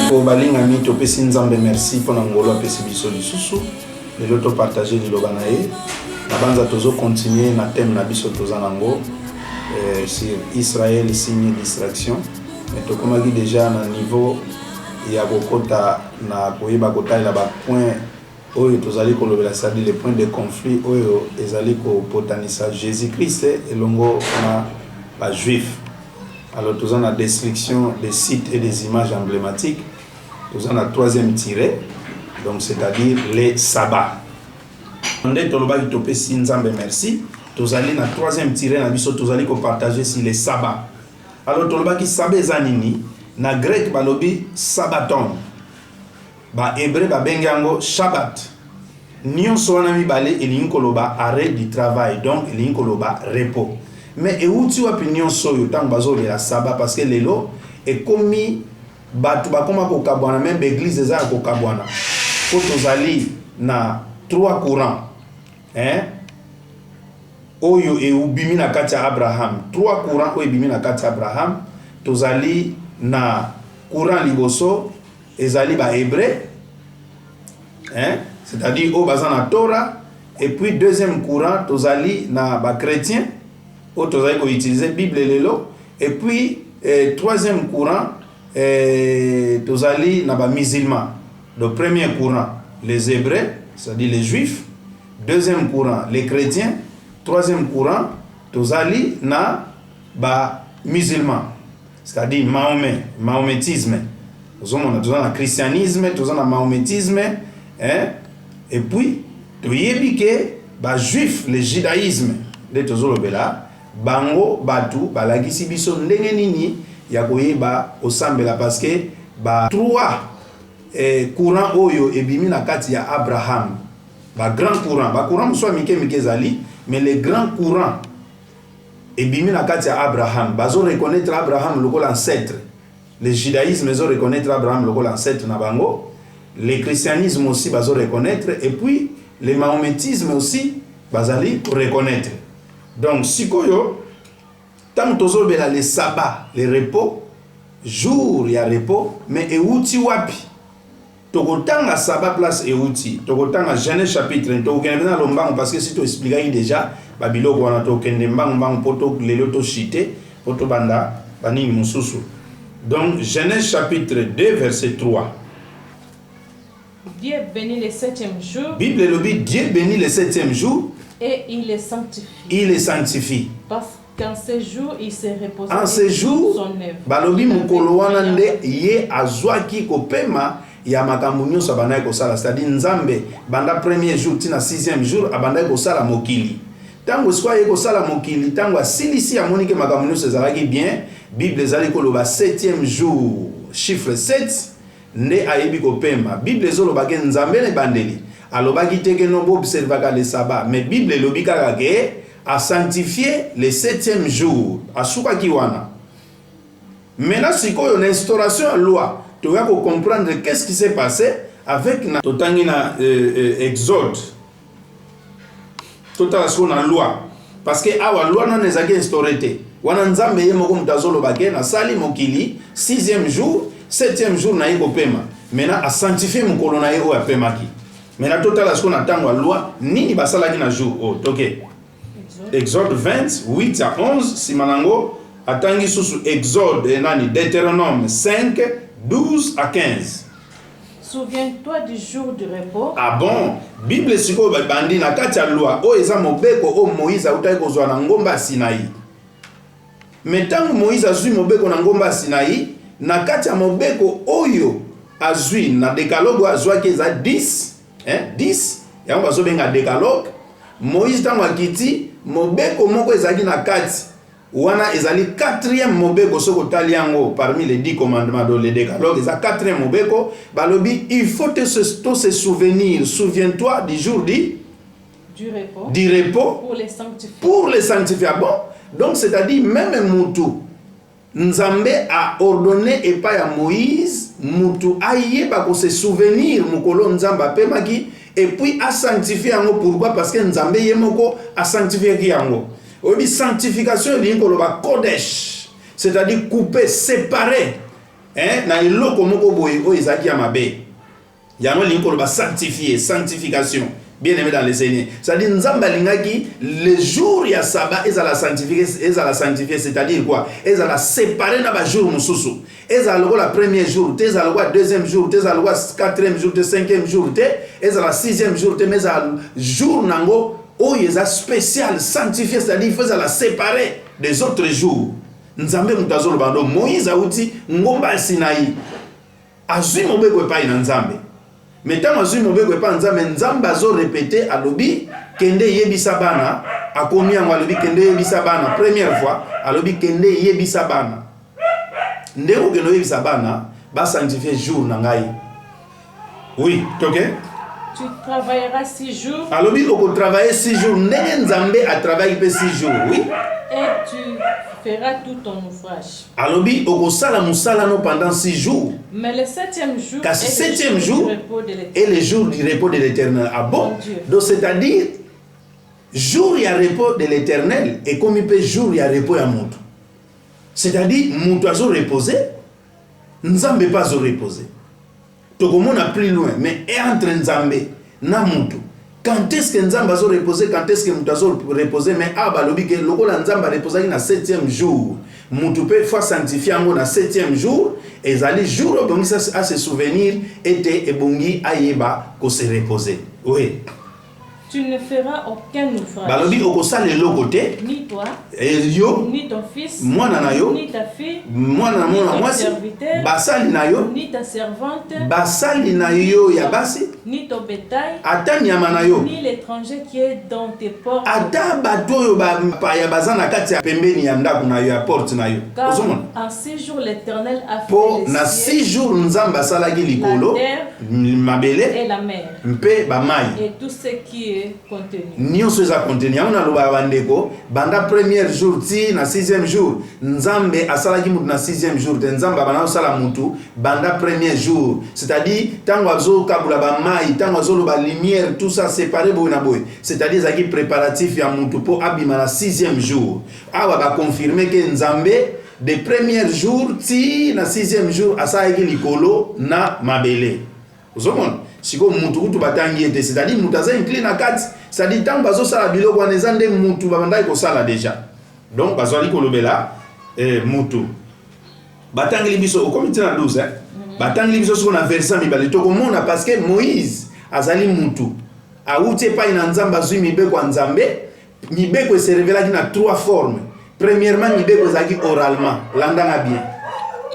Pour balingami to pesi nzambe merci pour ngolo pesi biso lisusu les loto partager les lobanae na banza tozo continuer na thème na biso tozanango sur Israël signe distraction mais to komaki déjà na niveau ya kokota na koyeba kotala ba point oyo tozali kolobela c'est-à-dire les points de conflit oyo ezali ko potanisa Jésus-Christ elongo na ba juif. Alors nous avons la destruction des sites et des images emblématiques. Nous avons la troisième tirée, donc c'est-à-dire les sabbats. On est au bas du si nzambe merci. Nous allons la troisième tirée, nous allons partager sur les sabbats. Alors tout le bas qui sabbat zanini, na grec balobi sabbaton, ba hébreu ba bengango shabbat. Nion soanami balé et linkoloba arrêt du travail, donc linkoloba repos. Mais et où tu as opinion sur le temps de la sabbat parce que les lots est commis batu ba koma ko kabwana même l'église za ko kabwana faut tozali na trois courants hein oyo e ubimi na kati ya Abraham trois courants oyo ubimi na kati ya Abraham tozali na courant liboso ezali ba hébreu hein c'est-à-dire au bazana Torah et puis deuxième courant tozali na ba chrétien autres qui utilisent la Bible et puis troisième courant tozali na ba musulmans. Le premier courant les hébreux, c'est-à-dire les juifs, deuxième courant les chrétiens, troisième courant tozali na ba musulmans, c'est-à-dire Mahomet, mahométisme. Nous avons le christianisme, nous avons le mahométisme hein? Et puis toyebi ke ba juif le judaïsme de tozolobela bango batu balakisi biso ndenge nini ya koyeba osambela parce que ba trois courant oyo ebimi na kati ya Abraham ba grand courant soit mike zali mais les grands courants ebimi na kati ya Abraham bazo reconnaître Abraham lokola ancêtre le judaïsme bazo reconnaître Abraham lokola ancêtre na bango le christianisme aussi bazo reconnaître et puis le mahométisme aussi bazali reconnaître. Donc, si koyo, tant que les sabbats, les repos, jour il y a repos, mais et outi wapi. Tokotanga sabbat place et outi. Tokotanga Genèse chapitre 1. Tokokende na lombang parce que si tu expliques déjà, babilo wana tokende mbang poto leloto chité, poto banda bani mususu. Donc Genèse chapitre 2 verset 3. Dieu bénit le septième jour. Bible le dit Dieu bénit le septième jour. Et il les sanctifie. Il les sanctifie. Parce qu'en ce jour, il s'est reposé. En ce jour, balobi mukolo wana nde ye azwaki kopema ya makambo nyonso abandaki kosala, c'est-à-dire nzambe banda premier jour tina sixième jour abandaki kosala mokili. Tango sikoyo ye kosala mokili, tango asilisi amonike makambo nyonso ezalaki bien, Bible ezali koloba septième jour, chiffre 7 nde ayebi kopema. Bible ezolobaki nzambe ne bandeli. Alobaki teke no bo observaka le sabbat, mais Bible lobika kake a sanctifié le septième jour. Asuka kiwana. Maintenant sikoyo na instauration loi, tu vas comprendre qu'est-ce qui s'est passé avec na totangi na Exode. Total so na loi parce que awa loi na nezaki instauré. Wana nzambe ye moko mutazolo bake na sali mokili 6e jour, 7e jour na yeko pema. Maintenant a sanctifié mukolo na ye o apemaki. Maintenant total ce qu'on attend la loi nini basala ki na jour oh toke Exode 20 8 à 11 simanango atangi susu Exode nani Deutéronome 5 12 à 15. Souviens-toi du jour du repos. Ah bon, Bible siko bandi na kati ya loi o eza mobeko o Moïse utaki kozwa na ngomba Sinaï. Mais tant Moïse azwi mobeko na ngomba Sinaï na kati ya mobeko oyo azwi na décalogue azwaki eza 10 10 yango bazobenga décalogue. Moïse tango akiti mobeko moko ezali na kati wana ezali 4e mobeko soko tali yango parmi les 10 commandements de le décalogue eza 4e mobeko balobi il faut te se souvenir, souviens-toi du jour du repos pour les sanctifier. Bon, donc c'est-à-dire même mutu Nzambe a ordonné et pas à Moïse mutu ayeba ko se souvenir mukolo Nzamba apemaki et puis a sanctifier yango. Pourquoi? Parce que Nzambe yemoko a sanctifié yango. Obi sanctification li ko loba kodesh, c'est-à-dire couper, séparer na eloko moko boye o ezaki ya mabe yango linko ba sanctifier sanctification bien aimé dans le Seigneur. C'est-à-dire nzamba lingaki le jour ya sabbat ezala sanctifier c'est-à-dire quoi? Ezala séparer na ba jour mususu. Ezala le premier jour, ezala le deuxième jour, ezala le quatrième jour, le cinquième jour, ezala sixième jour, mais ezala jour nango o yeza spécial sanctifier c'est-à-dire il faut la séparer des autres jours. Nzambe mutazo le bando Moïse auti ngomba Sinaï. Azui mobeko pa ina nzambe. Mais tant azui mobeko pa nzambe nzamba zo répéter alobi kende yebisa bana akomi yango alobi kende yebisa bana première fois alobi kende yebisa bana ndeko kende yebisa bana ba sanctifier jour na ngai. Oui, OK? Tu travailleras 6 jours. Alobi oko travailler 6 jours ndenge nzambe a travaillé 6 jours, oui? Et tu feras tout ton ouvrage. Alobi oko sala musala no pendant 6 jours. Mais le 7e jour est le jour du repos de l'Éternel. Ah bon? Donc c'est-à-dire jour il y a repos de l'Éternel et comme il peut jour il y a repos à monde. C'est-à-dire monde a reposé, nzambe pas reposé. Donc on a plus loin mais entre nzambe na mutu. Quand est-ce que nzamba zo reposer, quand est-ce que mutu zo reposer mais balobi ke lokola nzamba reposer na 7e jour. Mutu peut faire sanctifier en na 7e jour et zali jour donc ça à se souvenir était ebongi ayeba ko se reposer. Oui. Tu ne feras aucun ouvrage. Balobi okosala le côté ni toi, yo, ni ton fils, mwana na yo, ni ta fille, mwana na mwana mwasi, basali na yo, ni ta servante, basali na yo ya basi, ni ton bétail, ata nyama na yo, ni l'étranger qui est dans tes portes, ata bato yo ba ya bazana kati ya pembeni ya ndako na yo ya porte na yo. Car en 6 jours l'Éternel a fait les na 6 jours nzamba salaki likolo, mabele et la mer, mpe ba mai. Et tout ce qui est contenu. Nyonso eza contenu. On a loba bandeko, banda premier jour ti na 6e jour, nzambe asalaki mutu na 6e jour, te nzamba bana osala mutu banda premier jour. C'est-à-dire tango azo kabula ba mai, tango azo loba lumière, tout ça séparé boy na boy. C'est-à-dire zaki préparatif ya mutu po abima na 6e jour. Awa ba confirmer que nzambe de premier jour ti na 6e jour asalaki likolo na mabele. Ozomona siko mutu kutu batangi ete c'est-à-dire mutu aza incline na kati c'est-à-dire tant bazo sala biloko wana eza nde mutu babandaki kosala déjà donc bazwali kolobela mutu batangi biso okomi tina 12 batangi biso siko na verset mibale tokomona parce que Moïse azali mutu auti epai na nzambe azwi mibeko ya nzambe mibeko ese révélaki na 3 formes. Premièrement mibeko ezalaki oralement landanga bien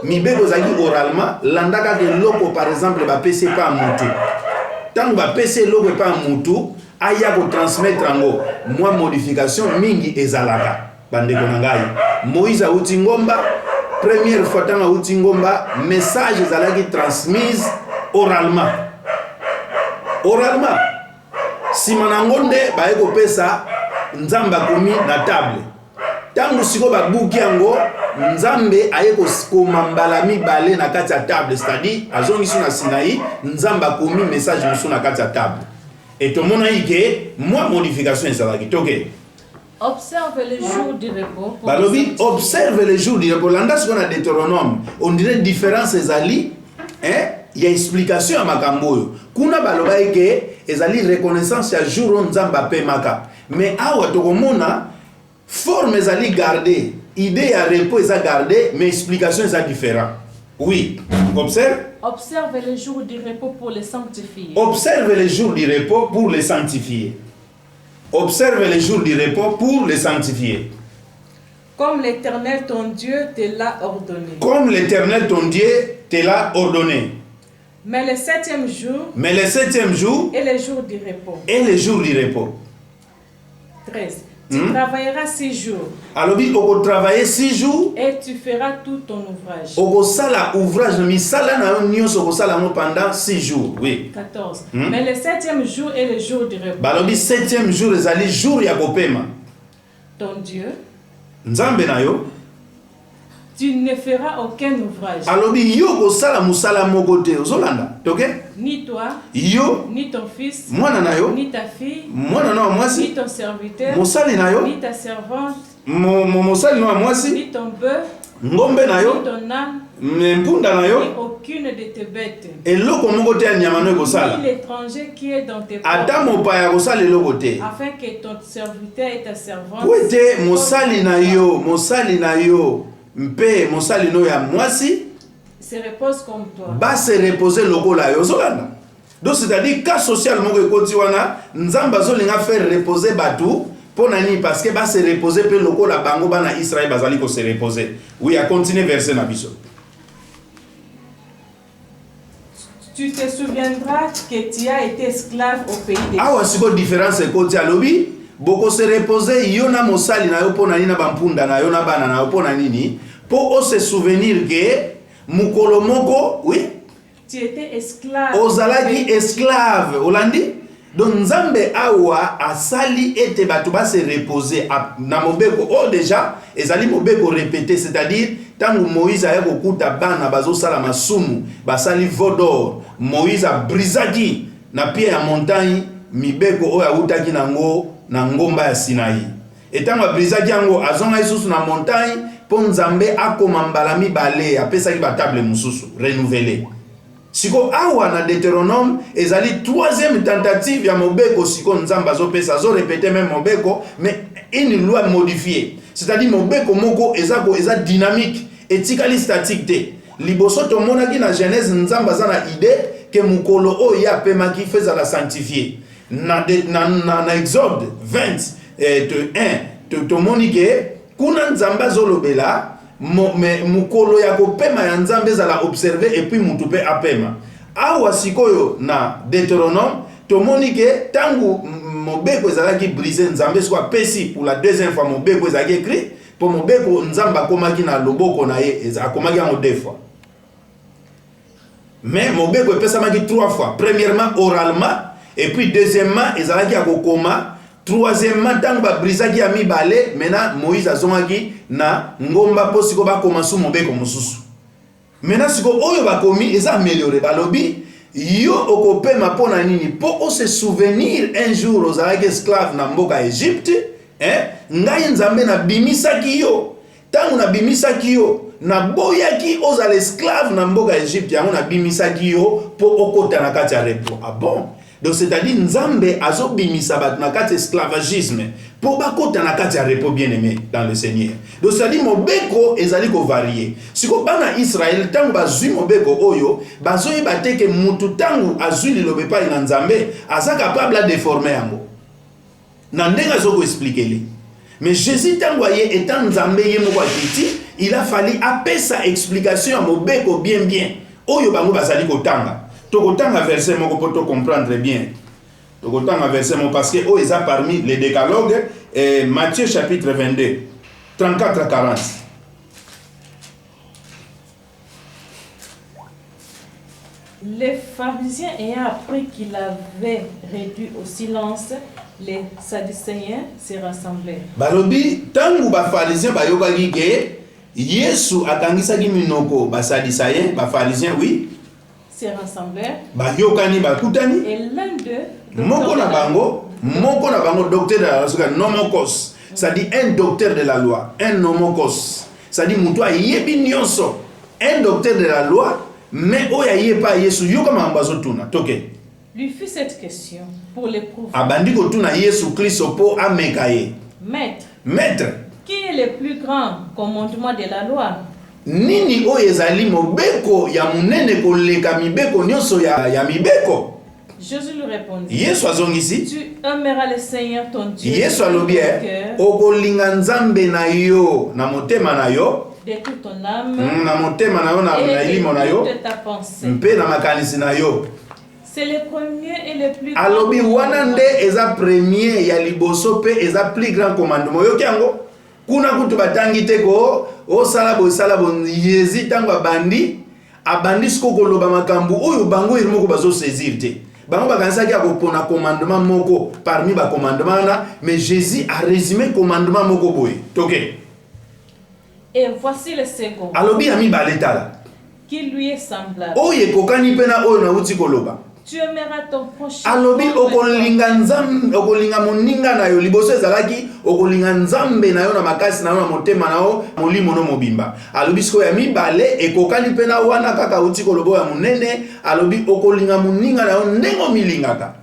mibeko ezalaki oralement landaka ke loko par exemple bapesi pa mutu tango bapesi loko pa mutu aya ko transmettre yango mwa modification mingi ezalaka bandeko na ngai. Moïse auti ngomba première fois tango auti ngomba message ezalaki transmise oralement sima na ngonde baye kopesa nzamba komi na table tango siko babuki yango nzambe aye koma mbala mibale na kati ya table c'est-à-dire azongisi na Sinaï nzamba komi message musu na kati ya table et tout le monde a dit que moi modification ezalaki toke. Observe le jour du repos. Balobi observe le jour du repos. Landa ce qu'on a Deutéronome. On dirait différence ezali il y a explication à makambo. Kuna baloba ke ezali reconnaissance ya jour nzamba pe maka. Mais awa tokomona forme ezali garder, idée ya repos eza garder, mais explication eza différent. Oui, observe. Observe le jour du repos pour les sanctifier. Observe le jour du repos pour les sanctifier. Observe le jour du repos pour les sanctifier. Comme l'Éternel ton Dieu te l'a ordonné. Comme l'Éternel ton Dieu te l'a ordonné. Mais le 7e jour. Mais le 7e jour. Et le jour du repos. Et le jour du repos. 13. Tu travailleras 6 jours. Alors, on va travailler 6 jours. Et tu feras tout ton ouvrage. On va faire l'ouvrage, mais ça pendant 6 jours. Oui. 14. Mais le 7e jour est le jour du repos. Alors, le 7e jour, c'est le jour ya kopema. Ton Dieu. Nzambe na yo. Tu ne feras aucun ouvrage. Alors, yo kosala musala moko te. Ozolanda. OK? Ni toi, yo, ni ton fils, ni ta fille, ni ton serviteur, ni ta servante, ni ton bœuf, ngombe na yo, ni ton âne, mpunda na yo ni aucune de tes bêtes, eloko moko te ya nyama no ekosala ni l'étranger qui est dans tes ata portes, mopaya akosala eloko te afin que ton serviteur et ta servante po ete mosali na yo mpe mosali no ya mwasi se repose comme toi. base reposer lokola yo ozolanda. Donc c'est-à-dire cas social moko ekoti wana nzambe azolinga faire reposer batu pour nani parce que base reposer pe lokola bango bana Israël bazali ko se reposer. Oui, a continuer verset na biso. Tu te souviendras que tu as été esclave au pays des Awa siko différence ekoti alobi boko se reposer yo na mosali na yo po nani na bampunda na yo na bana na yo po nani ni po o se souvenir que mukolo moko oui tu étais esclave. ozalaki esclave olandi. Donc nzambe awa asali ete batu ba se reposer na mobeko o déjà ezali mobeko répété, c'est-à-dire tangu Moïse aya kokuta bana bazosala masumu basali vodor Moïse a brisaki na pied ya montagne mibeko oyo awutaki nango na ngomba ya Sinaï. Etango brisaki yango azonga isusu na montagne po nzambe akoma mbala mibale apesaki ba table mususu renouvelé. Siko awa na Deutéronome ezali troisième tentative ya mobeko siko nzamba azopesa zo répéter même mobeko mais une loi modifiée, c'est-à-dire mobeko moko eza dynamique etikali statique te. Liboso to monaki na Genèse nzamba za na idée que mukolo o ya pemaki feza la sanctifier na Exode 20 to monike kuna nzamba zolobela mukolo ya kopema ya nzambe za la observer et puis mutu pe apema. Awa sikoyo na Deutéronome tomoni ke tangu mobeko ezalaki brisé nzambe soit pesi pour la deuxième fois mobeko ezalaki écrit pour mobeko nzamba komaki na loboko na ye akomaki en deux fois. Mais mobeko epesamaki trois fois. Premièrement oralement et puis deuxièmement ezalaki akokoma. Troisièmement, tant que brisaki ya mibale, maintenant Moïse azongaki na ngomba po siko ba komansu mobeko mususu. Maintenant siko oyo ba komi eza amélioré balobi yo okopema pona nini po o se souvenir un jour ozalaki esclave na mboka Égypte, ngai nzambe na bimisaki yo. Tangu na bimisaki yo na boyaki ozala esclave na mboka Égypte yango na bimisaki yo po okota na kati ya repos. Ah bon? Donc c'est-à-dire nzambe azobimisa bat na kati esclavagisme pour bakota na kati ya repos bien-aimé dans le Seigneur. Donc c'est-à-dire mobeko ezali ko varier. Siko bana Israël tangu bazui mobeko oyo bazoyi bateke mutu tangu azui lilobe pa na nzambe aza capable à déformer yango. Na ndenga zoko expliquer li. Mais Jésus tangu aye etant nzambe ye moko akiti, il a fallu apesa explication à mobeko bien oyo bango bazali kotanga. Tokotanga verset moko pour te comprendre bien. Tokotanga verset moko parce que oh ils ont parmi les décalogues Matthieu chapitre 22 34 à 40. Les pharisiens ayant appris qu'il avait réduit au silence les Sadducéens se rassemblaient. Balobi tangu ba pharisiens bayokaki ke Yesu akangisaki minoko ba Sadducéens ba pharisiens oui se rassemblèrent. Et l'un d'eux, moko na bango docteur de la loi, nomokos, ça dit un docteur de la loi, un nomokos, ça dit muto ayebi nyonso, un docteur de la loi, mais oya yepa Yesu yo kama ambazo tuna toke. Lui fit cette question pour l'éprouver. Abandi ko tuna Yesu Kristo po amekaye. Maître, qui est le plus grand commandement de la loi? Nini o ezali mobeko ya munene koleka mibeko nyonso ya mibeko? Jésus lui répondit. Yesu azongisi. Tu aimeras le Seigneur ton Dieu. Yesu alobi okolinga nzambe na yo na motema na yo. De toute ton âme. Na motema na yo na elimo na yo. De ta pensée. Mpe na makanisi na yo. C'est le premier et le plus grand. Alobi wana nde eza premier ya liboso pe eza plus grand commandement yo kiango. Kuna kutu batangi te ko o salabo yezi tango abandi siko koloba makambu oyo bango irimo ko bazo saisir te. Bango bakanisa ki akopona commandement moko parmi ba commandement na mais Jésus a résumé commandement moko boye. Toke. Et voici le second. Alobi ami baletala. Qui lui est semblable. Oye kokani pena oyo na uti koloba. Tu aimeras ton prochain. Alobi okolinga nzambe okolinga moninga na yo liboso ezalaki okolinga nzambe na yo na makasi na yo na motema na yo molimo no mobimba. Alobi siko ya mibale ekokani pena wana kaka uti kolobo ya munene alobi okolinga moninga na yo ndengo milingaka.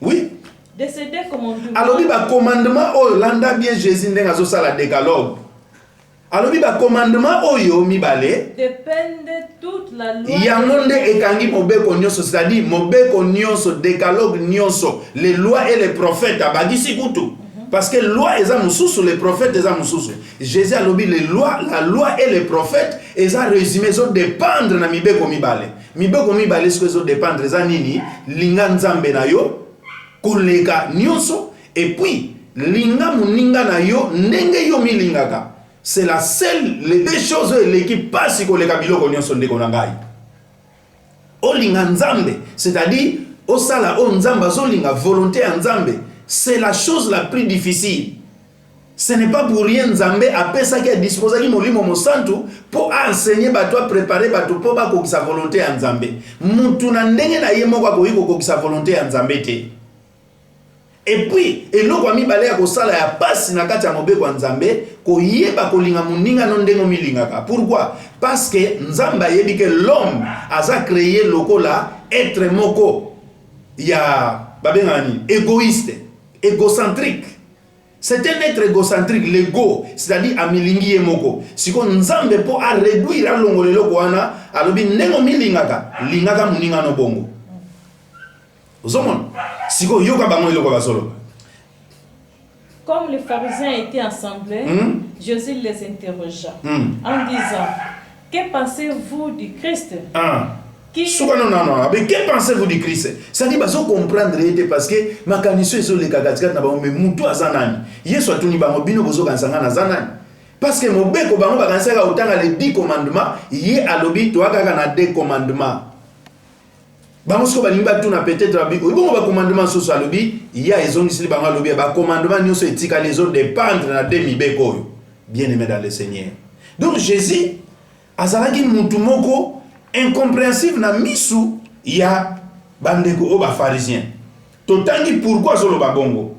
Oui. Décédé commandement. Alobi ba commandement oyo landa bien Jésus ndenga zo sala décalogue. Alobi ba commandement oyo mibale dépende toute la loi. Yango nde ekangi mobeko nyonso, c'est-à-dire mobeko nyonso, décalogue nyonso, les lois et les prophètes abagisi kutu. Parce que loi eza mususu, les prophètes eza mususu. Jésus alobi les lois, la loi et les prophètes eza résumé zo dépendre na mibeko mibale. Mibeko mibale ce que zo dépendre eza nini? Linga nzambe na yo koleka nyonso et puis linga muninga na yo ndenge yo milingaka. C'est la seule, les deux choses l'équipe passe sur les kabiloko nyonso ndeko na ngai. O linga nzambe, c'est-à-dire o sala o nzamba zo linga volonté en nzambe, c'est la chose la plus difficile. Ce n'est pas pour rien nzambe apesa ki disposer ki molimo mosantu pour enseigner bato préparer bato pour ba ko sa volonté en nzambe. Mutu na ndenge na ye moko ko ko sa volonté en nzambe te. Et puis, eloko mibale ya kosala ya pasi na kati ya mobeko ya nzambe ko yeba kolinga muninga no ndengo milingaka. Pourquoi? Parce que nzambe yebi que l'homme aza créé lokola être moko ya babengani égoïste, égocentrique. C'est un être égocentrique, l'ego, c'est-à-dire amilingi ye moko. Siko nzambe po a réduire alongole loko wana alobi ndengo milingaka, lingaka muninga no bongo. Comme les pharisiens étaient assemblés, Jésus les interrogea en disant: que pensez-vous du Christ? Non, mais que pensez-vous du Christ? Ça dit, vous comprendre parce que ma canissue est les kagatika na ba mais mutu azanani. Yesu atuni ba mobino bozo kansanga na zanani. Parce que mobeko bango ba kansanga otanga les 10 commandements, yé alobi to aka na 2 commandements. Bamosko balimba tuna peut-être abi bon ba commandement so salobi ya ezongisili bango alobi ba commandement nyonso etika les autres dépendre na demi beko bien aimé dans le Seigneur. Donc Jésus azalaki mutu moko incompréhensible na misu ya bandeko o ba pharisien. Totangi pourquoi solo ba bongo.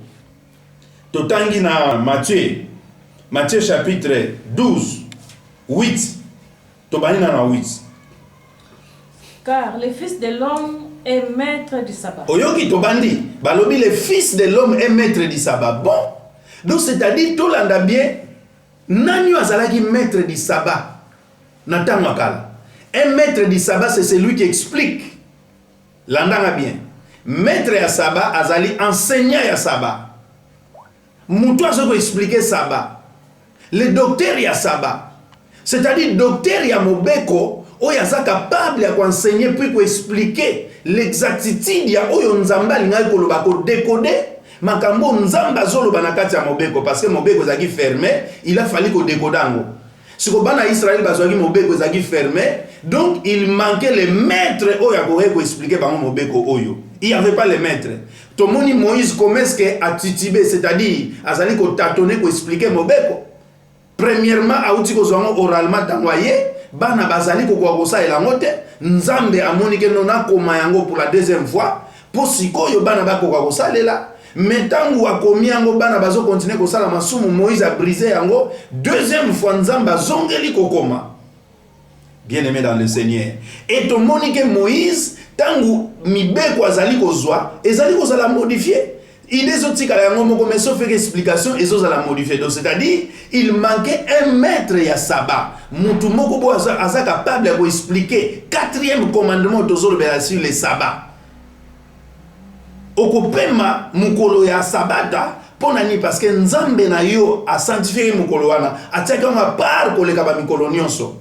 Totangi na Matthieu chapitre 12 8 tobani na 8. Car le Fils de l'homme est maître du sabbat. Oyoki tobandi, balobi le Fils de l'homme est maître du sabbat. Bon, donc c'est-à-dire tout l'anda bien, nani azalaki maître du sabbat. Natanga kala. Un maître du sabbat, c'est celui qui explique. L'andanga bien. Maître ya sabbat, azali enseignant ya sabbat. Moutou azoko expliquer sabbat. Le docteur ya sabbat. C'est-à-dire docteur ya mobeko. Oyo aza capable ya enseigner puis expliquer l'exactitude ya oyo nzamba linga koloba ko décoder makambo nzamba zoloba na kati ya mobeko parce que mobeko ezaki fermé, il a fallu ko décodango. Siko bana Israël bazwaki mobeko ezaki fermé, donc il manquait les maîtres oyo akoki ko expliquer bango mobeko oyo. Il y avait pas les maîtres. Tomoni Moïse comment est-ce que a titubé, c'est-à-dire azali ko tâtonner ko expliquer mobeko. Premièrement auti ko zongo oralement tangoye bana bazali kokwa kosa elango te nzambe amoni ke nona koma yango pour la deuxième fois pour sikoyo bana bakokwa kosalela mais tangu akomi yango bana bazo continuer kosala masumu Moïse a brisé yango deuxième fois nzambe azongeli kokoma bien aimé dans le Seigneur et to moni ke Moïse tangu mibeko azali kozwa ezali kozala modifier il est autres à la mais sauf explication et à la modifier. Donc c'est-à-dire il manquait un maître ya sabbat. Mutu moko bo aza capable de expliquer quatrième commandement sur le sabbat. Okopema mukolo ya sabata ponani parce que nzambe na yo a sanctifié mukolo wana ataka ma part ko le kaba mikolo nyonso.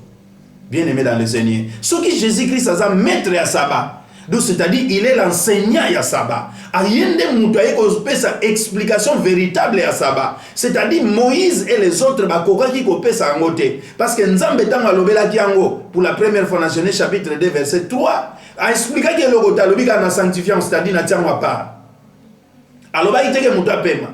Bien aimé dans le Seigneur. Ce qui Jésus-Christ aza maître ya sabbat. Donc c'est-à-dire il est l'enseignant ya sabbat. Ayende mutu ayeko pesa explication véritable ya sabbat. C'est-à-dire Moïse et les autres bakoka ki ko pesa ngote parce que nzambe tanga lobela ki yango pour la première fois dans Genèse chapitre 2 verset 3 a expliqué que le kota lobika na sanctifiant c'est-à-dire na tiango part. Aloba iteke mutu apema.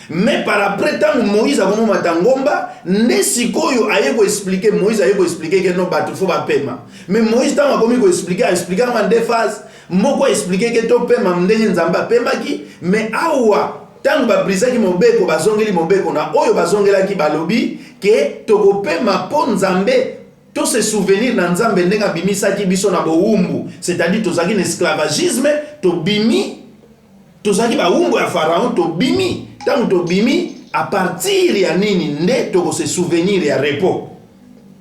Mais par après tant Moïse a vraiment matangomba ne sikoyo ayeko expliquer Moïse ayeko expliquer que non batu faut ba pema mais Moïse tant a commis ko expliquer en deux phases moko expliquer que to pema ndenge nzamba pemaki mais awa tango ba brisaki mobeko bazongeli mobeko na oyo bazongelaki balobi ke tokopema po nzambe to se souvenir na nzambe ndenga bimisaki biso na bowumbu, c'est-à-dire tozaki na esclavagisme to bimi tozaki ba wumbu ya pharaon to bimi tango to bimi à partir ya nini nde toko se souvenir ya repos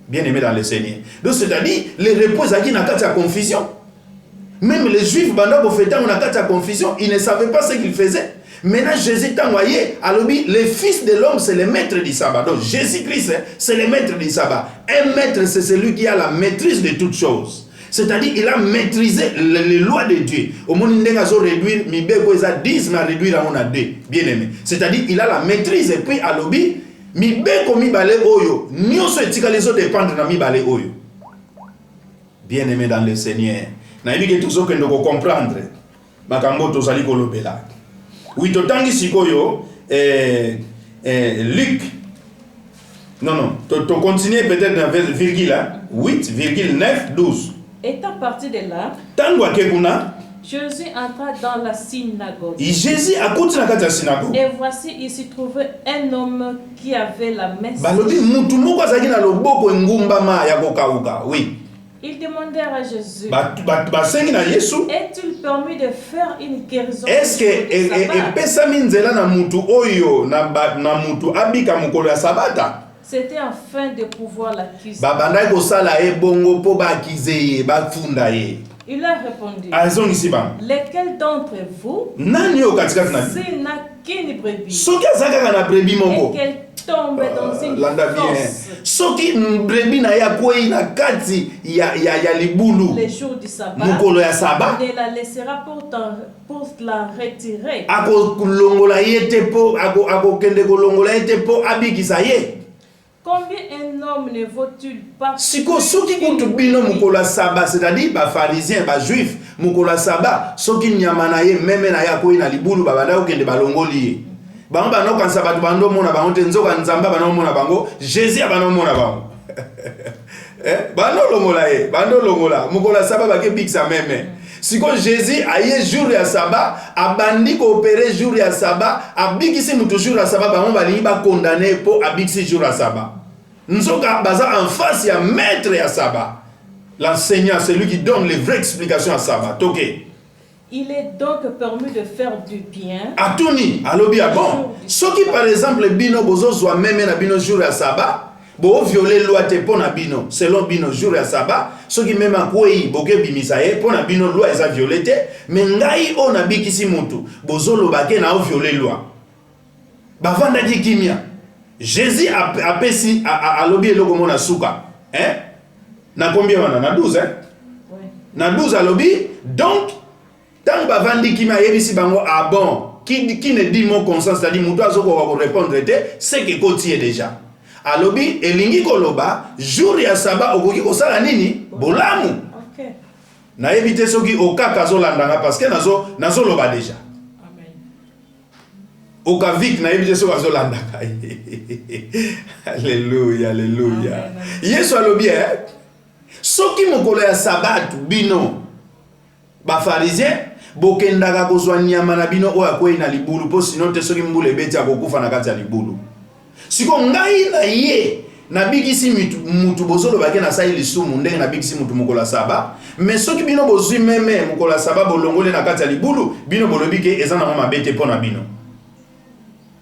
bien aimé dans le Seigneur. Donc c'est-à-dire les repos zaki na kati ya confusion. Même les juifs banda ko fêter na kati ya confusion, ils ne savaient pas ce qu'ils faisaient. Maintenant Jésus t'envoyé alobi le fils de l'homme c'est le maître du sabbat. Donc Jésus-Christ c'est le maître du sabbat. Un maître c'est celui qui a la maîtrise de toutes choses. C'est-à-dire il a maîtrisé les lois de Dieu. Au moment où il a réduire mi beko eza 10 mais réduire on a 2. Bien aimé. C'est-à-dire il a la maîtrise et puis alobi mi beko mi balé oyo. Nyonso etika les autres dépendre na mi balé oyo. Bien aimé dans le Seigneur. Na yebi ke tozo kendo ko comprendre. Makambo tozali kolobela. Oui, totangi sikoyo, Luc, non, tu continues peut-être dans virgule, 8,9, 12. Étant parti de là, Jésus entra dans la synagogue. Jésus a continué dans la synagogue. Et voici, il s'y trouvait un homme qui avait la main. Oui. Ils demandèrent à Jésus, est-il permis de faire une guérison? Est-ce que c'était afin de pouvoir l'accuser. Il leur répondit, lesquels d'entre vous, s'il n'a qu'une brebis, et qu'elle tombe dans une fosse, les jours du sabbat, ne la laissera pour la retirer. Combien un homme ne vaut-il pas? Siko soki kutu bino mukola saba, c'est-à-dire ba pharisien ba juif mukola saba soki nyama na ye meme na ya ko ina libulu babanda okende balongoli bango bano kansa batu bando mona bango tenzoka nzamba bano mona bango Jésus abano mona bango bano longola ye bando longola mukola saba ba ke biksa meme siko Jésus aye jour ya saba abandi ko opérer jour ya saba abikisi mutu jour ya saba bango bali ba condamner po abikisi jour ya saba. Nous sommes en face à maître à sabbat. L'enseignant, c'est lui qui donne les vraies explications à sabbat. Ok. Il est donc permis de faire du bien. Atuni, alobi a bon. Ce qui par exemple bino bozo soit même na bino jour à sabbat, bo violer loi te pona bino selon bino jour à sabbat. Ce qui même a kwei boke bimisaye pona bino loi eza violete, mais ngai on abikisi mutu bozo lobake na violer loi. Bavanda di kimia. Jésus a pesi a lobby eloko mona suka. Hein? Na combien wana? Na 12 hein? Oui. Na 12 a lobby. Donc, tant bavandi ki ma yebisi bango ah bon, qui ne dit mon conscience, c'est-à-dire muto azoko wa répondre c'est que kotie déjà. A lobby elingi koloba jour ya saba okoki kosala nini? Bolamu. OK. Na yebite soki okaka zo landanga parce que nazo loba déjà. Okavik na yebite so azolanda. Alléluia, alléluia. Yesu alobi soki mokolo ya sabatu bino ba pharisien bokendaka kozwa nyama na bino oyo akwei na libulu po sino te soki mbula ebeti akokufa na kati ya libulu. Siko ngai na ye na bikisi mutu bozolo bake na sai lisumu ndenge na bikisi mutu mokolo ya saba, mais soki bino bozwi meme mokolo ya saba bolongole na kati ya libulu bino bolobi ke eza na mabete po na bino.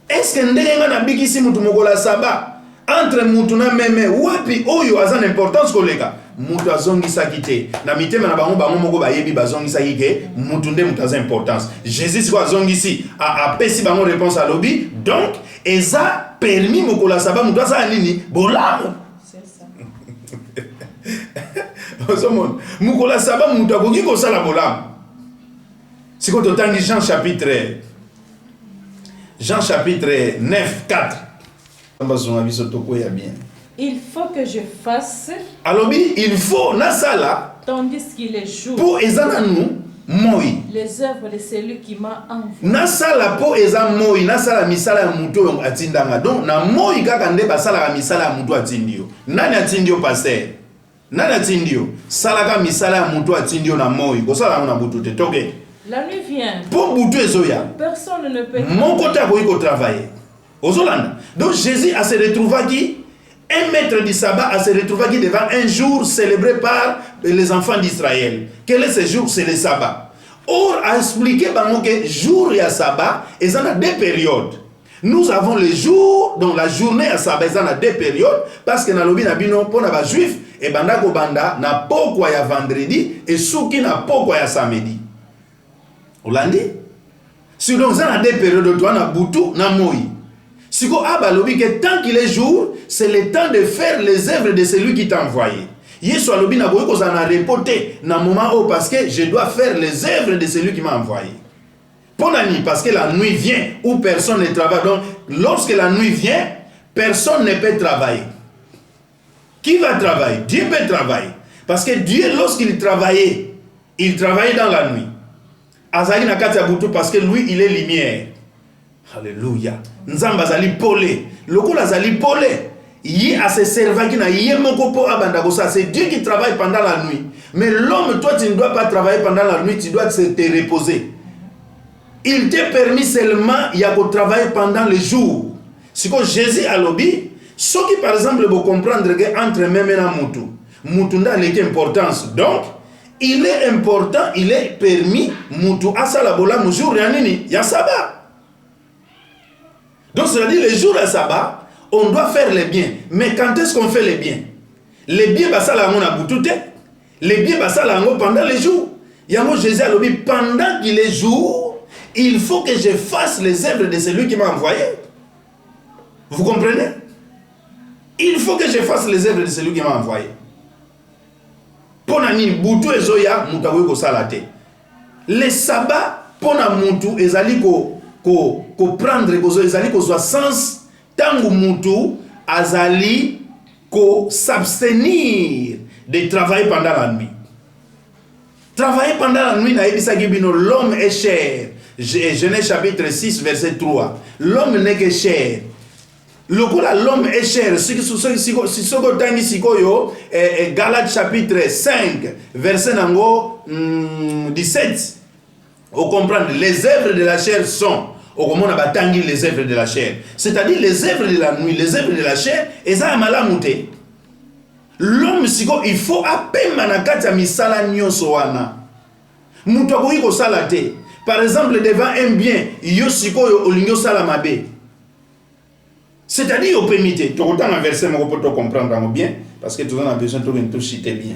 Est-ce que ndenga na bikisi mutu mokola saba entre mutu na meme wapi oyo aza na importance koleka mutu azongisa kite na mitema na bango moko bayebi bazongisa kike mutu nde mutu aza importance. Jésus ko azongisi a pesi bango réponse à lobby, donc eza permis mokola saba mutu aza nini bolamu. C'est ça. Osomon mokola saba mutu akoki ko sala bolamu. Siko totangi Jean chapitre 9, 4. Il faut que je fasse. Alors, il faut, nasala. Tandis qu'il est jour. Pour ezananou, moi. Les œuvres de celui qui m'a envoyé. Nasala pour ezan moi, nasala misala muto atindanga. Donc, na moi kaka nde basala misala muto atindio. Nani atindio pasteur? Nana tindio. Salaka misala ya mutu atindio na moi. Kosala na butu te toke. La nuit vient. Pour butu ezoya. Personne ne peut. Mon côté a ko travailler. Ozolanda. Donc Jésus a se retrouvé qui un maître du sabbat a se retrouvé qui devant un jour célébré par les enfants d'Israël. Quel est ce jour? C'est le sabbat. Or a expliqué que jour et sabbat, ils en ont deux périodes. Nous avons le jour, donc la journée à sabbat, ils en ont deux périodes, parce que dans le bino pour les juifs, et banda ko banda na pokwa ya vendredi et souki na pokwa ya samedi. Olandi? Si donc ça a deux périodes, toi na butu na moi. Si ko abalobi que tant qu'il est jour, c'est le temps de faire les œuvres de celui qui t'a envoyé. Yesu alobi na boye ko za na reporter na moment où parce que je dois faire les œuvres de celui qui m'a envoyé. Ponani parce que la nuit vient où personne ne travaille. Donc lorsque la nuit vient, personne ne peut travailler. Qui va travailler? Dieu peut travailler. Parce que Dieu lorsqu'il travaillait dans la nuit. Azali na kati ya butu parce que lui il est lumière. Alléluia. Nzamba azali polé. Loko azali polé. Il a se servant qui n'a c'est Dieu qui travaille pendant la nuit. Mais l'homme, toi, tu ne dois pas travailler pendant la nuit, tu dois te reposer. Il t'est permis seulement, il y a pour travailler pendant le jour. C'est que Jésus a lobby, ce qui par exemple, vous comprendre que entre même et Moutou, Moutou n'a l'importance. Donc, il est important, il est permis, Moutou à Salabola, jour il y a sabbat. Donc, c'est-à-dire le jour à sabbat, on doit faire les biens. Mais quand est-ce qu'on fait les biens? Les biens, ça la on a boutoute. Les biens, ça la on pendant les jours. Yango Jésus a dit pendant qu'il est jour, il faut que je fasse les œuvres de celui qui m'a envoyé. Vous comprenez? Il faut que je fasse les œuvres de celui qui m'a envoyé. Pona ni boutou ezoya mutawe ko salate. Les sabbats pona mutu ezali ko prendre ko ezali ko soit sens. Tangu mutu azali ko s'abstenir de travailler pendant la nuit. Travailler pendant la nuit na ebisa kibino l'homme est cher. Genèse chapitre 6 verset 3. L'homme n'est que cher. L'homme est cher. Si Galates chapitre 5 verset 17. Vous comprenez, les œuvres de la chair sont les œuvres de la chair. C'est-à-dire les œuvres de la nuit, les œuvres de la chair, et ça a malamouté. L'homme, il faut à peine manakata misala nyosoana. Moutako yiko salate. Par exemple, devant un bien, yosiko yo olingo salamabe. C'est-à-dire, au permité. Tu entends un verset, mais on peut comprendre bien, parce que tu en as besoin de tout citer bien.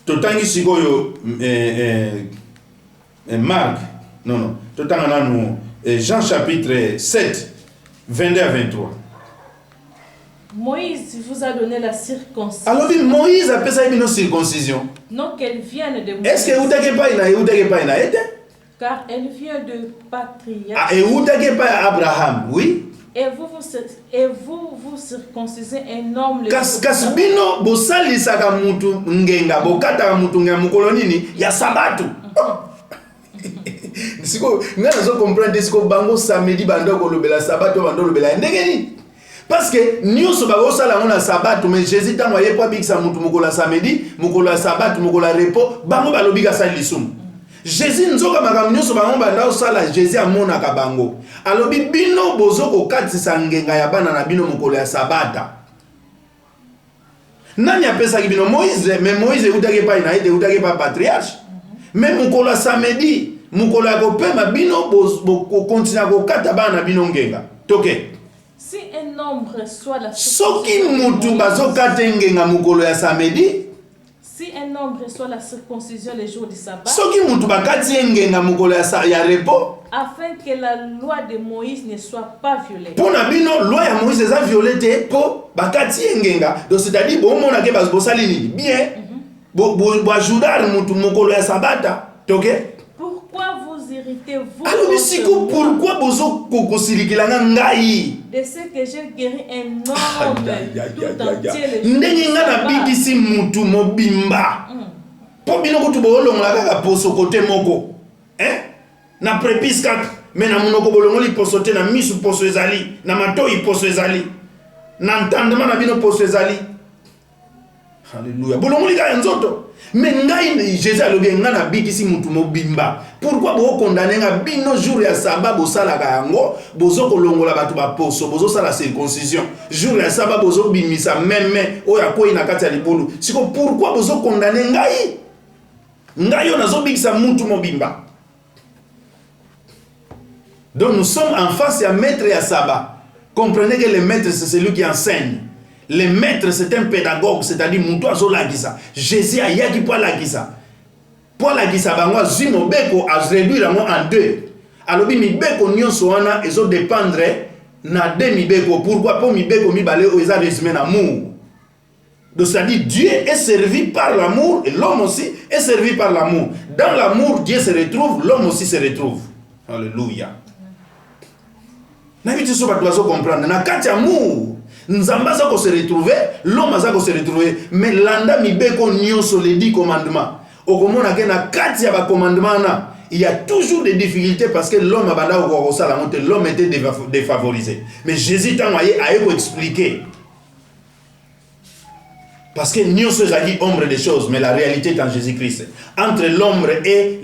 Totangi sikoyo Marc, non, Jean chapitre 7, 22 à 23. Moïse vous a donné la circoncision. Alors Moïse a fait ça une circoncision. Non qu'elle vienne de Moïse. Est-ce que vous n'avez pas été? Car elle vient de patriarche. Ah, et vous n'avez pas Abraham, oui. Et vous circoncisez un homme. Kasbino bosali saka mutu ngenga bokata mutu ngenga mukolonini ya sabatu. Siko ngana zo comprendre siko bango samedi bando ko lobela sabatu bando lobela ndengeni. Parce que nyuso ba osala ngona sabatu mais Jésus tango yepo bikisa mutu mukola samedi, mukola sabatu, mukola repos, bango balobika sali lisumu. Jésus nzoka makambo nyonso bango banda osala Jésus amona ka bango. Alobi bino bozoko katisa ngenga ya bana na bino mukolo ya sabata. Nani apesa ki bino Moïse, mais Moïse utake pa ina ete utake pa patriarche. Mais mukolo ya samedi, mukolo ya kopema bino bo continue ko kata bana na bino ngenga. Toke. Si un homme reçoit la soki mutu bazokata ngenga mukolo ya samedi, si un homme reçoit la circoncision les jours du sabbat, afin que la loi de Moïse ne soit pas violée. Pour la loi de Moïse est violée pour donc c'est-à-dire bien pourquoi vous irritez-vous? Alors pourquoi de ce que j'ai guéri un homme tout entier pour bino ko tubolonga kaka poso côté moko hein na prépisca Mais na monoko bolongoli poso te na misu poso ezali, na matoi poso ezali. Na entendement na bino poso ezali. Alléluia. Bolongoli ka nzoto. Mais ngai Jésus alobi nga na bikisi mutu mobimba. Pourquoi bo condamner nga bino jour ya saba bo sala ka yango, bozo kolongola batu ba poso, bozo sala circoncision. Jour ya saba bozo bimisa meme oya koi na kati ya libulu. Siko pourquoi bozo condamner ngai? Ngai yo nazo bikisa mutu mobimba. Donc nous sommes en face à maître et à sabbat. Comprenez que le maître c'est celui qui enseigne. Le maître c'est un pédagogue, c'est-à-dire mutu azo lagisa. Jésus a yaki pour lagisa. Pour lagisa bango zimo beko a réduire en deux. Alors mi beko nyonso wana ezo dépendre na deux mi beko. Pourquoi pour mi beko mi balé eza résumé l'amour. Donc c'est-à-dire Dieu est servi par l'amour et l'homme aussi est servi par l'amour. Dans l'amour Dieu se retrouve, l'homme aussi se retrouve. Alléluia. Na bitu so ba doit comprendre na kati amour nzamba za ko se retrouver l'homme za ko se retrouver mais landa mibeko nyonso les 10 commandements okomona ke na kati ya ba commandement na il y a toujours des difficultés parce que l'homme abanda ko sala monte l'homme était défavorisé mais Jésus tant a expliqué parce que nyonso za dit ombre des choses mais la réalité est en Jésus-Christ entre l'ombre et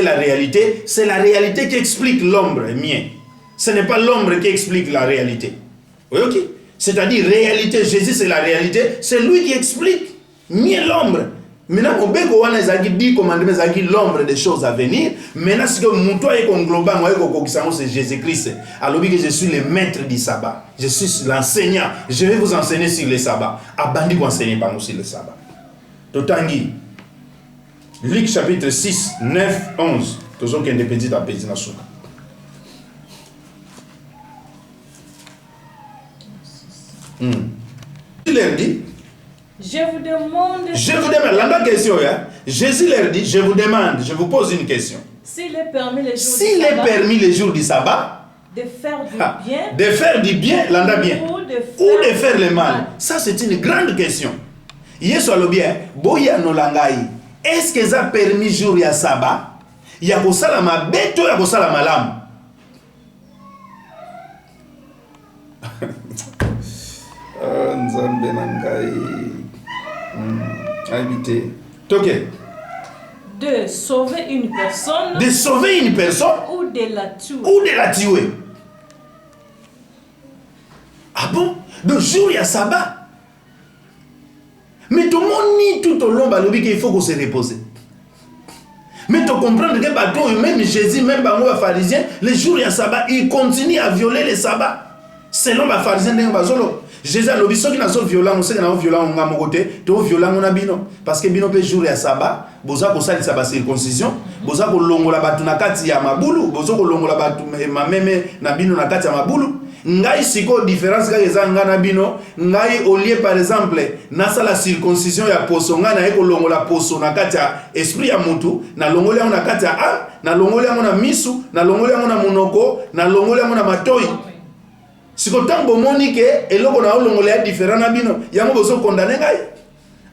la réalité c'est la réalité qui explique l'ombre mien. Ce n'est pas l'ombre qui explique la réalité. Oui, ok. C'est-à-dire, réalité, Jésus, c'est la réalité. C'est lui qui explique. Mieux l'ombre. Maintenant, on peut dit commandement, l'ombre des choses à venir. Maintenant, ce que Moutoua est conglobant, c'est Jésus-Christ. Alors, que je suis le maître du sabbat. Je suis l'enseignant. Je vais vous enseigner sur le sabbat. Abandi vous enseigner par nous sur le sabbat. Totangi. Luc chapitre 6, 9, 11. Toujours qu'il y a des petits à petits dans le Il leur dit, je vous demande, la question, hein? Jésus leur dit, je vous demande, je vous pose une question. S'il est permis les jours du sabbat, de faire du bien, l'anda bien, ou de faire le mal. Ça, c'est une grande question. Yesu alo bien, boya no langai. Est-ce que ça permis jour ya sabbat? Ya ko sala mabeto, ya ko sala malamu. Nzambe nangai habité. Ok. De sauver une personne. Ou de la tuer. Ah bon? De jour il y a sabbat. Mais tout le monde nie tout au long balobi qu'il faut qu'on se repose. Mais tu comprends que bateau même Jésus même les pharisiens les jours il y a sabbat ils continuent à violer les sabbats. Selon les pharisiens de bazolo. Jésus a dit que nous violents, nous sommes violents, nous sommes côté, nous violents, nous bino parce que bino peut jour ya sabbat, boza ko sali sabbat circoncision, boza ko longola batu na kati ya mabulu, boza ko longola batu mameme na bino na kati ya mabulu. Ngai siko différence ka ezanga na bino, ngai au lieu par exemple na sala circoncision ya poso nga na eko longola poso na kati ya esprit ya mutu, na longola na kati ya a, na longola na misu, na longola na monoko, na longola na matoi. Si vous avez dit que eloko na olongola différent na bino yango bozo condamner ngai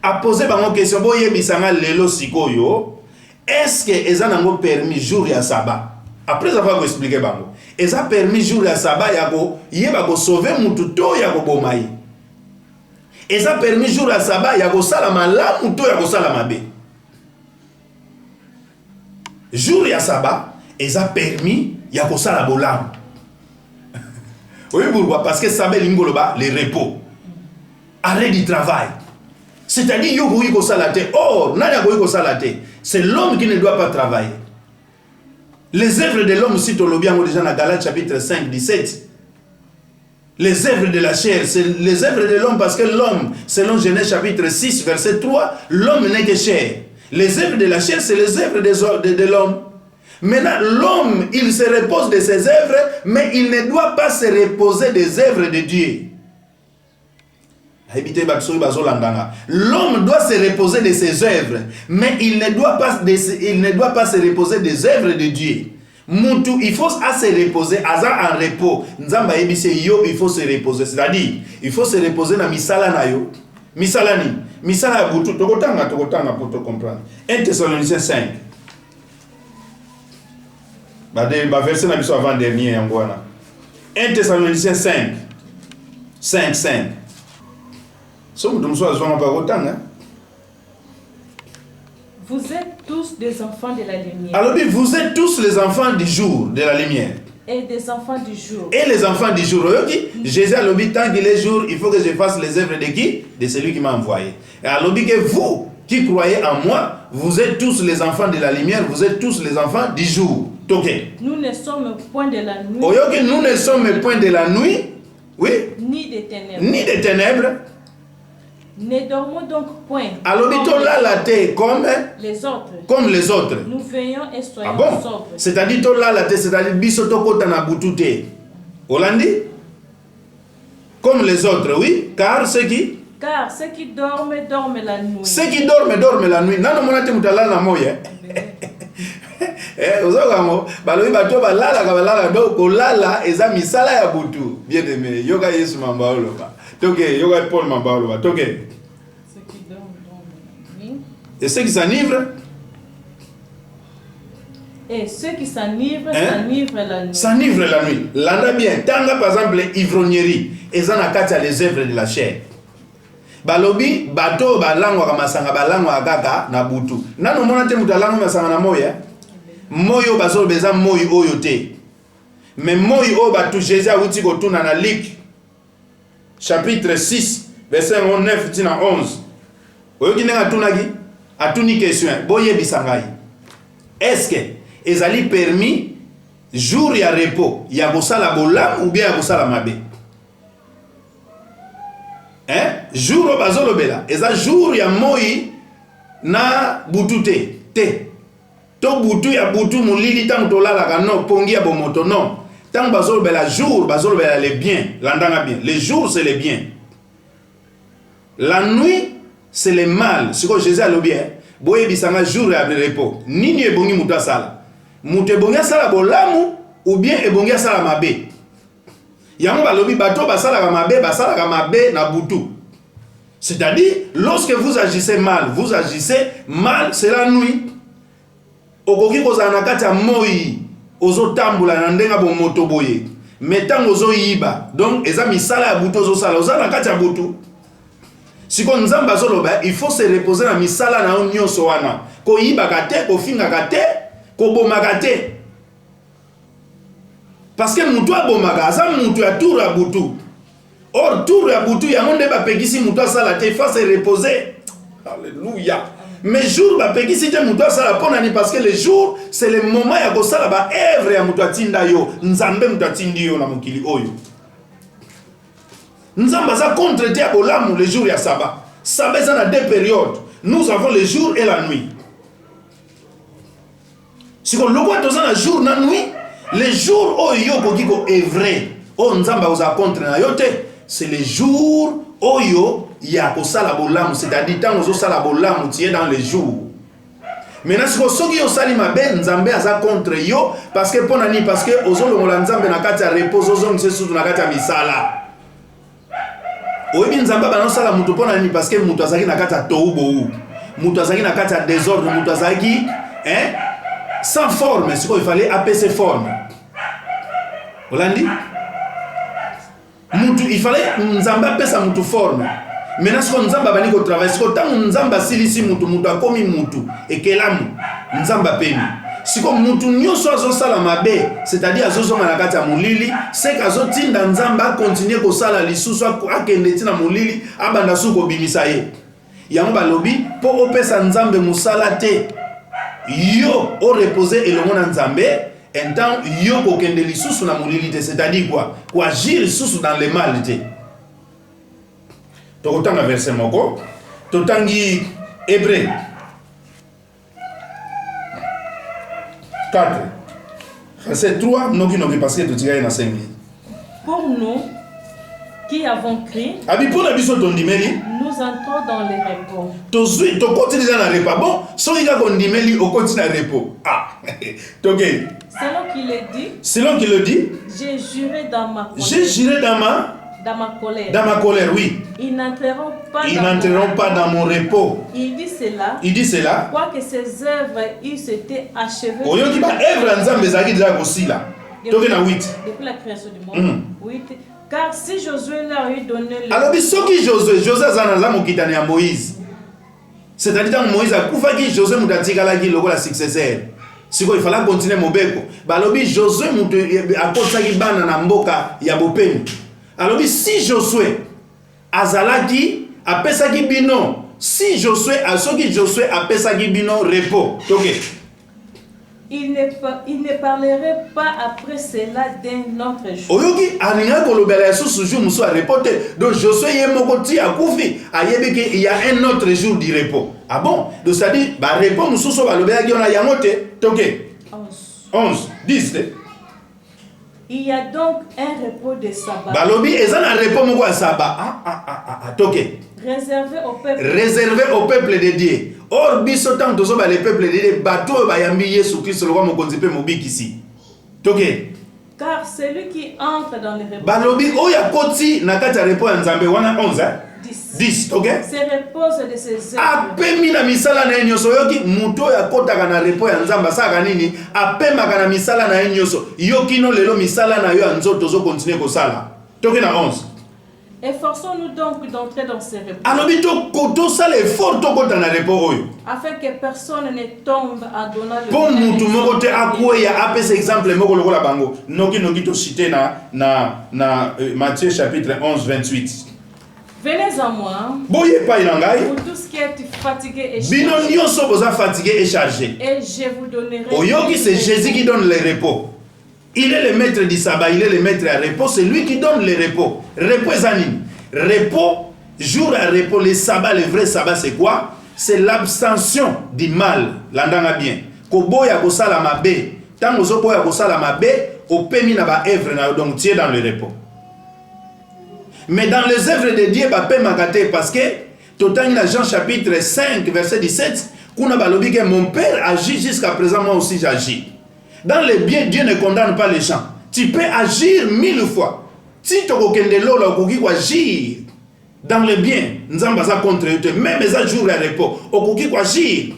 a poser bango question boye bisanga lelo sikoyo est-ce que eza nango permis jour ya sabbat après avoir expliqué bango eza permis jour ya sabbat yako yeba ko sauver mutu to ya ko bomai eza permis jour ya sabbat yako sala malamu to ya ko sala mabe jour ya sabbat eza permis ya ko sala bolamu. Oui, pourquoi? Parce que ça veut dire le repos. Arrêt du travail. C'est-à-dire, c'est l'homme qui ne doit pas travailler. Les œuvres de l'homme, si tu l'as bien déjà dans Galates chapitre 5, 17. Les œuvres de la chair, c'est les œuvres de l'homme parce que l'homme, selon Genèse chapitre 6, verset 3, l'homme n'est que chair. Les œuvres de la chair, c'est les œuvres de l'homme. Maintenant, l'homme, il se repose de ses œuvres, mais il ne doit pas se reposer des œuvres de Dieu. L'homme doit se reposer de ses œuvres, mais il ne doit pas se reposer des œuvres de Dieu. Il faut se reposer, en repos. Il faut se reposer, c'est-à-dire, il faut se reposer dans misala na yo. Misala ni, misala butu, tokotanga pour te comprendre. 1 Thessaloniciens 5. Verset avant-dernier. 1 Thessaloniciens 5. 5. Vous êtes tous des enfants de la lumière. Alors, vous êtes tous les enfants du jour, de la lumière. Et des enfants du jour. Et les enfants du jour. Jésus a dit, tant qu'il est jour, il faut que je fasse les œuvres de qui? De celui qui m'a envoyé. Et alors, que vous, qui croyez en moi, vous êtes tous les enfants de la lumière, vous êtes tous les enfants du jour. Nous ne sommes point de la nuit. Nous ne sommes point de la nuit, oui, ni des ténèbres. Ni des ténèbres. Ne dormons donc point. Alors, comme les autres. Comme les autres. Nous veillons et soyons sobres. C'est-à-dire, c'est-à-dire, bisoto na butute. Hollandi? Comme les autres, oui, car ceux qui dorment la nuit. Ceux qui dorment la nuit. Nano monate mutala na moye. Ozogamo, balobi bato balala donc kolala eza misala ya butu. Bien aimé, yoga Yesu mamba oloba. Toke, yoga Paul mamba oloba. Toke. Ceux qui dorment la nuit. Et ceux qui s'enivrent. Et ceux qui s'enivrent, s'enivrent la nuit. S'enivrent la nuit. Landa bien. Tanga par exemple ivrognerie. Eza na kati les œuvres de la chair. Balobi bato balangwa masanga balangwa kaka na butu. Nano monate mutalangwa masanga na moya. Moyo bazolo beza moyo oyo te. Mais moyo o batu Jésus a uti ko tuna na Luc chapitre 6 verset 9 tina 11. Oyo kinenga tunaki atuni question boye bisangai. Est-ce que ezali permis jour ya repos ya bosala bolam ou bien ya bosala mabe? Jour bazolo bela eza jour ya moi na butu te. To butu ya butu mulili tant tolala kano pongi ya bomoto non. Tant bazolo bela jour bazolo bela les biens, landanga bien. Les jours c'est les biens. La nuit c'est le mal. Ce que Jésus a le bien. Boye bisanga jour ya repos. Nini ebongi muta sala. Mutu ebongi sala bolamu ou bien ebongi sala mabe. Yango balobi bato basala mabe na butu. C'est-à-dire lorsque vous agissez mal, c'est la nuit. Okoki kozala na kati ya moi ozotambola na ndenga bomoto boye mais tango ozoyiba donc eza misala ya butu ozosala ozala na kati ya butu siko nzambe azoloba il faut se reposer na misala na yo nyonso wana koyibaka te kofingaka te kobomaka te parce que mutu abomaka aza mutu ya tour ya butu or tour ya butu yango nde bapekisi mutu asala te il faut se reposer. Alléluia. Mais jour ba pekisi te mutu asala pona ni parce que le jour c'est le moment ya kosala ba œuvre ya mutu atinda yo nzambe mutu atindi yo na mokili oyo nzambe za contre te abolamu le jour ya sabbat eza na deux périodes nous avons le jour et la nuit siko lokwa toza na jour na nuit le jour oyo koki ko œuvre o nzambe oza contre na yo te c'est le jour oyo ya kosala bolamu, c'est-à-dire tant ozosala bolamu tu es dans les jours. Maintenant si soki yo sali mabe nzambe aza contre yo parce que ponani parce que ozolongola nzambe na kati ya repos ozongisa sutu na kati ya misala. Oyebi nzambe banosala mutu ponani parce que mutu azaki na kati ya toubo, mutu azaki na kati ya désordre, mutu azaki sans forme, c'est quoi il fallait apaiser forme. Olandi mutu il fallait nzambe apesa mutu forme. Maintenant si nzamba bani ko travailler si tant nzamba silisi mutu akomi mutu ekelamu nzamba pemi siko mutu nyonso azosala mabe c'est-à-dire azozonga na kati ya mulili c'est kazotinda nzamba continuer kosala lisusu akende tina mulili abanda suko bimisa ye yango balobi po opesa nzambe musala te yo o reposer elongo na nzambe en temps yo kokende lisusu na mulili te c'est-à-dire quoi agir lisusu dans le mal te. Tokotanga verset moko totangi Hébreu 4 verset 3 noki parce que totikai na 5 minutes. Pour nous qui avons crié, nous entrons dans le repos. Tu continues dans le repos. Bon, si tu continues dans le repos. Ah, selon qu'il est dit, selon qu'il le dit, j'ai juré dans ma colère. J'ai juré dans ma dans ma colère. Dans ma colère, oui. Ils n'entreront pas dans mon repos. Il dit cela. Il dit cela. Quoique ses œuvres eussent été achevées. Oyoki ba œuvre nzambe ezaki déjà aussi là. Toke na 8. Depuis la création du monde. 8. Car si Josué leur eut donné le... Alors, soki Josué azana mokitani ya Moïse. C'est-à-dire que Moïse a koufaki Josué mutatikala ki lokola successeur. Siko il fallait continuer mobeko. Balobi Josué akosaki bana na mboka ya bopeni. Alors si Josué azalaki apesaki bino, si Josué apesaki bino repos. OK. Il ne parlerait pas après cela d'un autre jour. Oyoki aninga kolobela sous jour muso a reporter. Donc Josué yemokoti akufi ayebiki il y a un autre jour du repos. Ah bon? Donc ça dit ba repos muso so balobela ki on a yangote. OK. 11 10. Il y a donc un repos de sabbat. Balobi ezana repos moko ya sabbat. OK. Réservé au peuple de Dieu. Or biso tant tozo ba le peuple de Dieu bato ba yambi Yesu Christ le roi mokonzi pe mobikisi. OK. Car celui qui entre dans le repos. Balobi oya koti na kati ya repos ya Nzambe wana 11 hein. 10, OK? Se repose de ses œuvres. Apemi na misala na enyoso yoki muto ya kotaka na repo ya Nzamba saka nini apemaka na misala na enyoso yoki no lelo misala na yo nzoto zo continuer ko sala. Toke na 11. Efforçons-nous donc d'entrer dans ces repos. Alobi to sala effort to kota na repo oyo. Afin que personne ne tombe en donnant le Pour mutu moko te akwe ya apes exemple moko lokola bango. Noki to citer na Matthieu chapitre 11 28. Venez à moi, vous tous qui êtes fatigués et chargés, et je vous donnerai. Oyoki, c'est Jésus qui donne le repos. Il est le maître du sabbat, il est le maître à repos, c'est lui qui donne le repos. Repos zanine. Repos, jour à repos, le sabbat, le vrai sabbat, c'est quoi? C'est l'abstention du mal. L'andanga bien. Koboya kosala mabe. Tango zoboya kosala mabe, au pemi na ba œuvre donc tu es dans le repos. Mais dans les œuvres de Dieu, parce que, total dans Jean chapitre 5, verset 17, mon Père agit jusqu'à présent, moi aussi j'agis. Dans le bien, Dieu ne condamne pas les gens. Tu peux agir 1000 fois. Si tu as agir dans le bien, nous avons contre eux, même les jours à repos, tu as agir.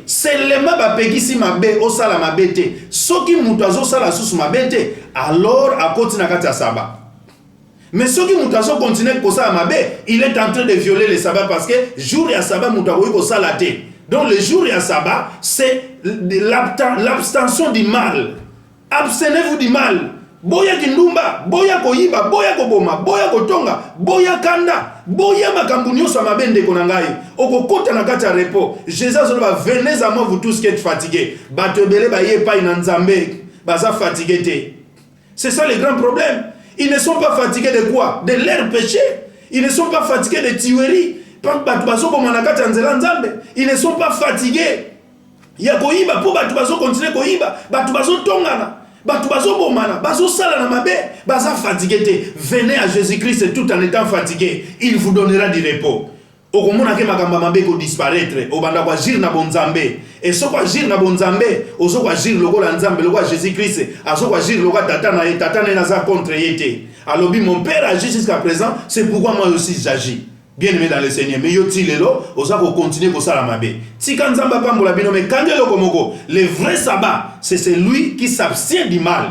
Seulement si ma bé au sala ma bête, ce qui mutazo sala sous ma bête, alors à côté na kati sabbat. Mais ceux qui mutazo continuent pour ça ma bé, il est en train de violer le sabbat parce que jour et sabbat mutazo ko salate. Donc le jour et sabbat c'est l'abstention du mal. Abstenez-vous du mal. Boya kindumba, boya koyiba, boya koboma, boya kotonga, boya kanda, boya makambu nyonso mabende konangai. Okokota na kati ya repos. Jésus va venez à moi vous tous qui êtes fatigués. Batebele ba yepa ina nzambe, baza fatigué. C'est ça le grand problème. Ils ne sont pas fatigués de quoi? De leur péché. Ils ne sont pas fatigués de tuerie. Ils ne sont pas fatigués. Ya koyiba pour batu bazo continuer koyiba, batu bazo tongana. Venez à Jésus-Christ tout en étant fatigué. Il vous donnera du repos. Okomona ke makamba mabe ko disparaître. Obanda kwa jir na bonzambe. Et so kwa jir na bonzambe, ozo kwa jir lokola nzambe lokola Jésus-Christ. Azo kwa jir lokola tata na naza contre yete. Alobi mon père agit jusqu'à présent, c'est pourquoi moi aussi j'agis. Bien-aimé dans le Seigneur, mais yoti lelo, oza ko continuer ko sala mabe. Tika nzamba pambola bino me kangelo komoko. Le vrai sabbat, c'est celui qui s'abstient du mal.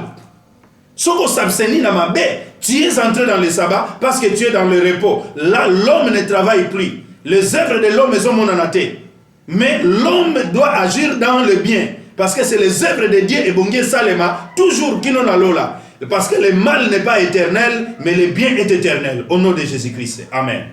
Soko s'abstenir na mabe, tu es entré dans le sabbat parce que tu es dans le repos. Là, l'homme ne travaille plus. Les œuvres de l'homme sont monanaté. Mais l'homme doit agir dans le bien. Parce que c'est les œuvres de Dieu et Bongé Salema, toujours qui n'ont lola. Parce que le mal n'est pas éternel, mais le bien est éternel. Au nom de Jésus-Christ. Amen.